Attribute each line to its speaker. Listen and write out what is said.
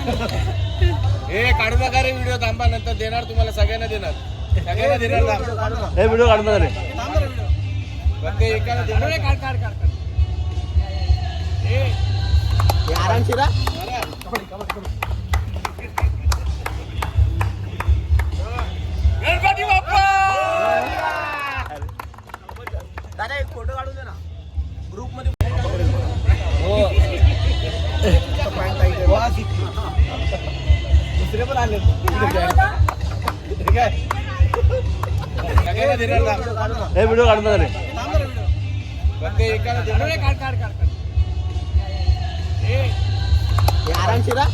Speaker 1: हे काढू नका रे व्हिडिओ, थांबा नंतर देणार तुम्हाला, सगळ्यांना देणार, सगळ्यांना देणार.
Speaker 2: हे व्हिडिओ काढून रे
Speaker 1: पण ते एकाला देणार.
Speaker 3: आरामशीर हा.
Speaker 1: गणपती बाप्पा.
Speaker 3: दादा एक फोटो काढून दे ना ग्रुप मध्ये.
Speaker 1: दुसरे पण आले. सगळ्यांना देणार.
Speaker 2: हे व्हिडिओ काढून रे
Speaker 1: पण ते एकाला देणार.
Speaker 3: आरामशीर हा.